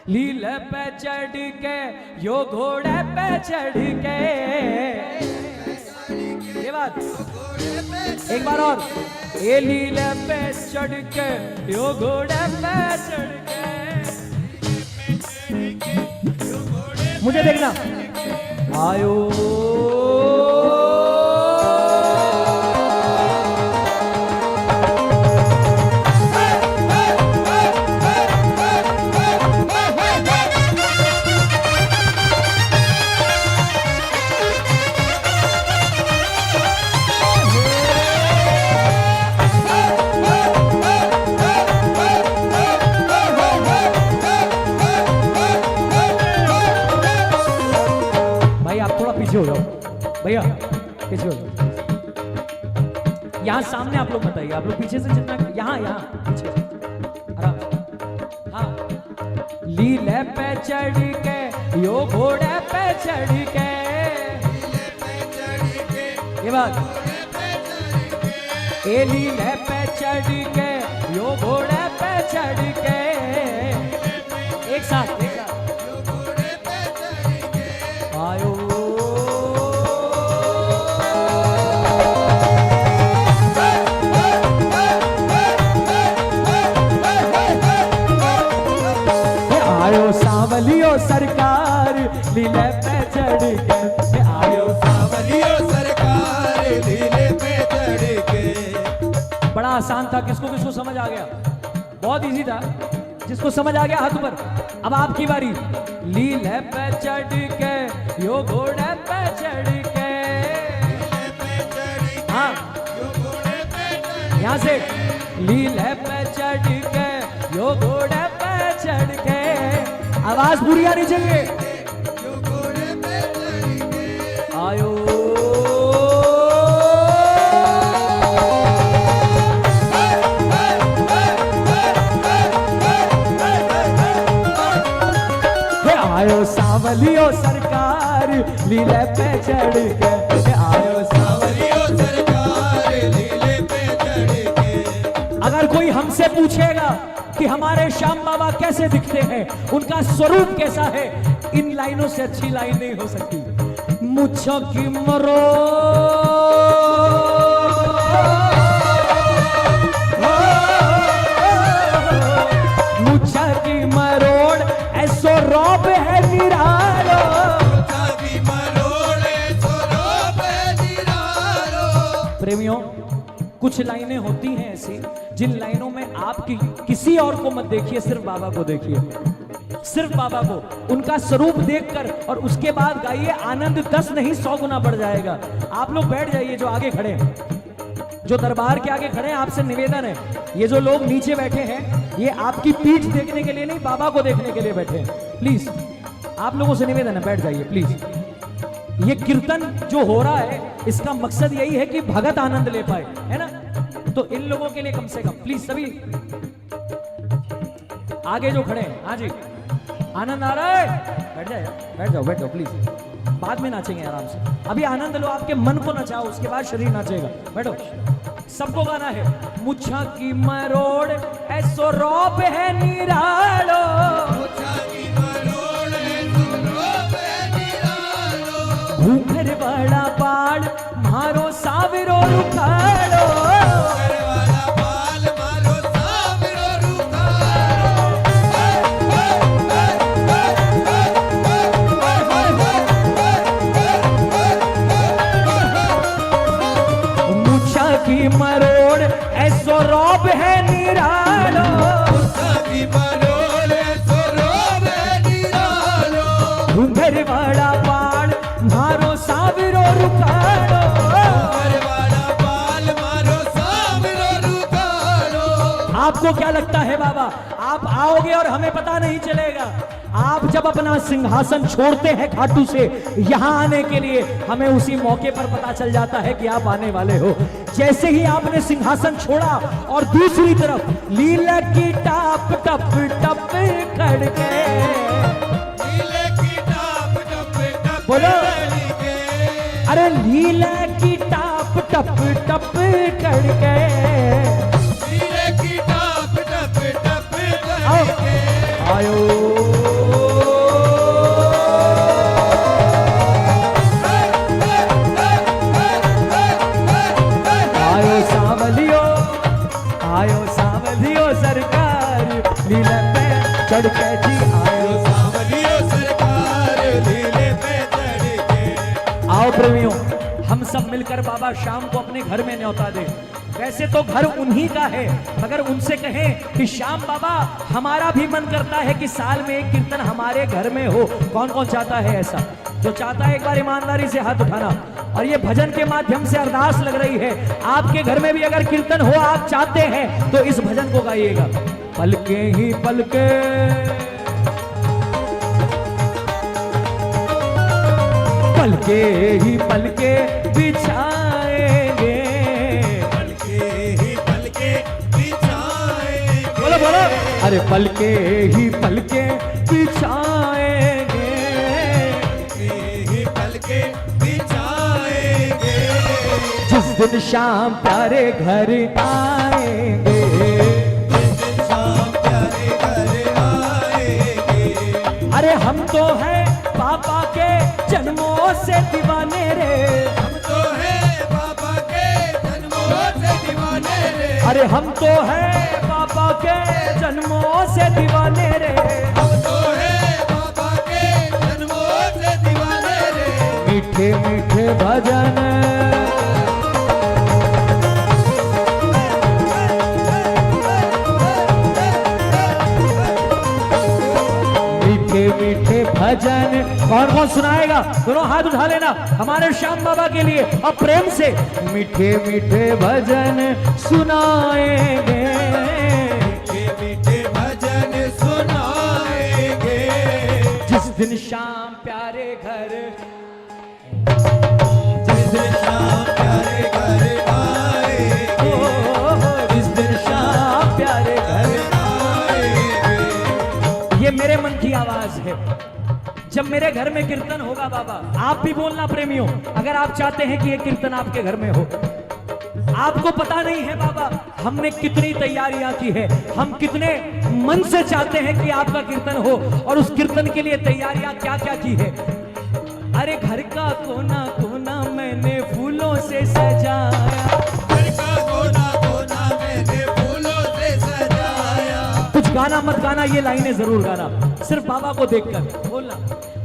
लीले पे चढ़ के यो घोड़े पे चढ़ के, ये बात एक बार और, ये लीले पे चढ़ के यो घोड़े पे चढ़ के, मुझे देखना आयो हो जाओ भैया, पीछे हो जाओ। यहाँ सामने आप लोग बताइए, आप लोग पीछे से जितना, यहाँ पीछे आराम। हाँ, लीले पे चढ़ के यो घोड़े पे चढ़ के, ये बात, ए लीले पे चढ़ के यो घोड़े पे चढ़ के, एक साथ आयो सावलियो सरकार लीले पे चढ़ के, आयो सावलियो सरकार लीले पे चढ़ के। बड़ा आसान था, किसको किसको समझ आ गया? बहुत इजी था, जिसको समझ आ गया हाथ ऊपर। अब आपकी बारी। लीले पे चढ़ के यो घोड़े पे चढ़ के, हाँ यहाँ से, लीले पे चढ़ के यो घोड़े पे चढ़ के, आवाज पूरी आनी चाहिए। आयो आयो सावलियो सरकार लीले पे चढ़ के, आयो सावलियो सरकार लीले पे चढ़ के। अगर कोई हमसे पूछेगा कि हमारे श्याम बाबा कैसे दिखते हैं, उनका स्वरूप कैसा है, इन लाइनों से अच्छी लाइन नहीं हो सकती। मुझो की मरो मुझा की मरोड़ ऐसो रौब है निरालो, प्रेमियों कुछ लाइनें होती हैं ऐसी जिन लाइनों में आपकी किसी और को मत देखिए, सिर्फ बाबा को देखिए, सिर्फ बाबा को, उनका स्वरूप देखकर, और उसके बाद गाइए। आनंद 10 नहीं 100 गुना बढ़ जाएगा। आप लोग बैठ जाइए जो आगे खड़े हैं, जो दरबार के आगे खड़े हैं, आपसे निवेदन है, ये जो लोग नीचे बैठे हैं ये आपकी पीठ देखने के लिए नहीं, बाबा को देखने के लिए बैठे हैं। प्लीज आप लोगों से निवेदन है, बैठ जाइए प्लीज। ये कीर्तन जो हो रहा है इसका मकसद यही है कि भगत आनंद ले पाए, है ना? तो इन लोगों के लिए कम से कम प्लीज सभी आगे जो खड़े हैं, हाँ जी, आनंद आ रहा है, बैठ जाए, बैठ जाओ प्लीज, बाद में नाचेंगे आराम से। अभी आनंद लो, आपके मन को नचाओ, उसके बाद शरीर नाचेगा। बैठो, सबको गाना है। मुझा की मरोड़ ऐसो रौब है निरालो, घूंघर बड़ा पाड़ मारो साविरो रुखाड़ो, मुझा की मरोड़ ऐसो रौब है निरालो, घूंघर बड़ा पाड़ मारो साविरो रुखाड़ो, आपको क्या लगता है बाबा, आप आओगे और हमें पता नहीं चलेगा? आप जब अपना सिंहासन छोड़ते हैं खाटू से यहां आने के लिए, हमें उसी मौके पर पता चल जाता है कि आप आने वाले हो। जैसे ही आपने सिंहासन छोड़ा और दूसरी तरफ लीला की टाप टप टप खड़के, बोलो, अरे लीला की टाप टप टप खड़के, आयो चढ़ के जी आयो। सांवरियो सरकार लीले पे चढ़ के। आओ प्रेमियों, हम सब मिलकर बाबा शाम को अपने घर में न्योता दें। वैसे तो घर उन्हीं का है, मगर उनसे कहें कि श्याम बाबा हमारा भी मन करता है कि साल में एक कीर्तन हमारे घर में हो। कौन कौन चाहता है ऐसा? जो चाहता है एक बार ईमानदारी से हाथ उठाना। और ये भजन के माध्यम से अरदास लग रही है, आपके घर में भी अगर कीर्तन हो आप चाहते हैं तो इस भजन को गाइएगा। पलके ही पलके, पलके ही पलके बिछाएंगे, पलके ही पलके बिछाएंगे। बोलो बोलो, अरे पलके ही पलके बिछाएंगे, पलके ही पलके बिछाएंगे। जिस दिन शाम प्यारे घर आएंगे, जिस दिन शाम प्यारे घर आएंगे। अरे हम तो हैं पापा के जन्मों से दीवाने रे, हम तो हैं बाबा के जन्मों से दीवाने रे। अरे हम तो हैं पापा के जन्मों से दीवाने रे, हम तो हैं बाबा के जन्मों से दीवाने रे। मीठे मीठे भजन, मीठे मीठे भजन। कौन कौन सुनाएगा? दोनों हाथ उठा लेना हमारे श्याम बाबा के लिए और प्रेम से। मीठे मीठे भजन सुनाएंगे, मीठे मीठे भजन सुनाएंगे। जिस दिन शाम प्यारे घर, जिस दिन शाम प्यारे घर आएंगे। जिस दिन शाम प्यारे घर। ये मेरे मन की आवाज है। जब मेरे घर में कीर्तन होगा बाबा, आप भी बोलना प्रेमियों, अगर आप चाहते हैं कि ये कीर्तन आपके घर में हो। आपको पता नहीं है बाबा हमने कितनी तैयारियां की है, हम कितने मन से चाहते हैं कि आपका कीर्तन हो, और उस कीर्तन के लिए तैयारियां क्या क्या की है। अरे घर का कोना कोना मैंने फूलों से सजाया, घर का कोना कोना मैंने फूलों से सजाया। कुछ गाना मत गाना, ये लाइनें जरूर गाना, सिर्फ बाबा को देखकर बोलना।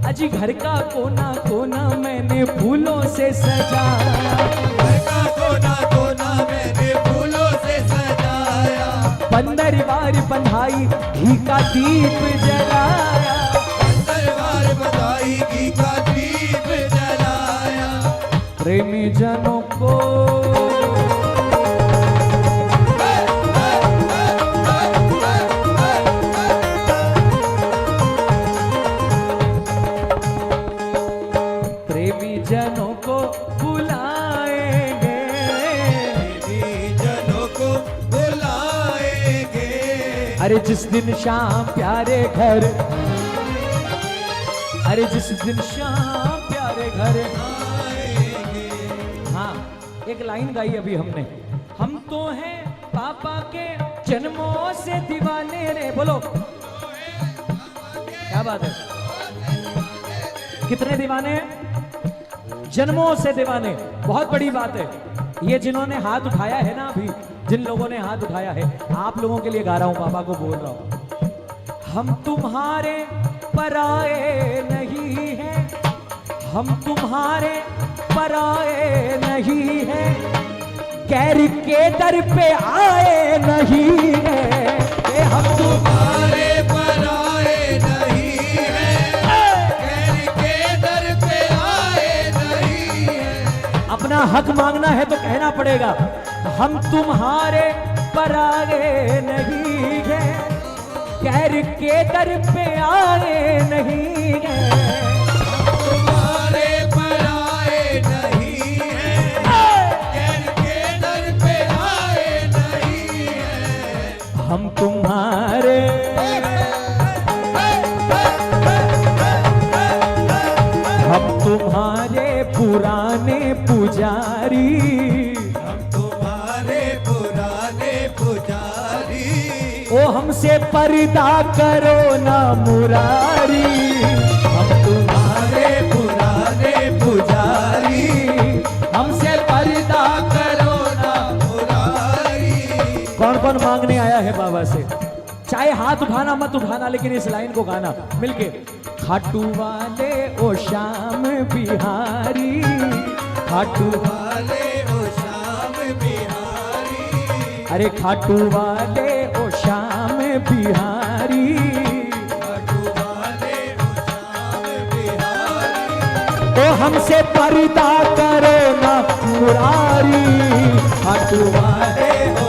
अजी घर का कोना कोना मैंने फूलों से सजाया, घर का कोना कोना मैंने फूलों से सजाया। पंदर बार बंधाई घी का दीप जलाया, दरबार बधाई घी का दीप जलाया। प्रेमी जनों को जनों को बुलाएंगे, जनों को बुलाएंगे। अरे जिस दिन शाम प्यारे घर, अरे जिस दिन शाम प्यारे घर आएंगे। हाँ, एक लाइन गाई अभी हमने, हम तो हैं पापा के जन्मों से दीवाने रे। बोलो क्या बात है, कितने दीवाने हैं? जन्मों से दीवाने, बहुत बड़ी बात है। ये जिन्होंने हाथ उठाया है ना, अभी जिन लोगों ने हाथ उठाया है, आप लोगों के लिए गा रहा हूं, बाबा को बोल रहा हूं। हम तुम्हारे पराए नहीं हैं, हम तुम्हारे पराए नहीं हैं, गैर के दर पे आए नहीं हैं। हम तुम्हारे पराए नहीं हैं, गैर के दर पे आए नहीं हैं। अपना हक मांगना है तो कहना पड़ेगा, हम तुम्हारे पराए नहीं हैं, गैर के दर पे आए नहीं हैं। तुम्हारे पराए नहीं हैं, गैर के दर पे आए नहीं हैं। हम तुम्हारे, हम तुम्हारे पुराने पुजारी, हम तुम्हारे पुराने पुजारी। ओ हमसे पर्दा करो ना मुरारी, हम तुम्हारे पुराने पुजारी। हमसे पर्दा करो ना। मुरारी। कौन कौन मांगने आया है बाबा से? चाहे हाथ उठाना मत उठाना, लेकिन इस लाइन को गाना मिलके। खाटू वाले ओ श्याम बिहारी, खाटू वाले ओ श्याम बिहारी, अरे खाटू वाले ओ श्याम बिहारी, खाटू वाले ओ श्याम बिहारी, तो हमसे पर्दा करो ना मुरारी, खाटू वाले वाले ओ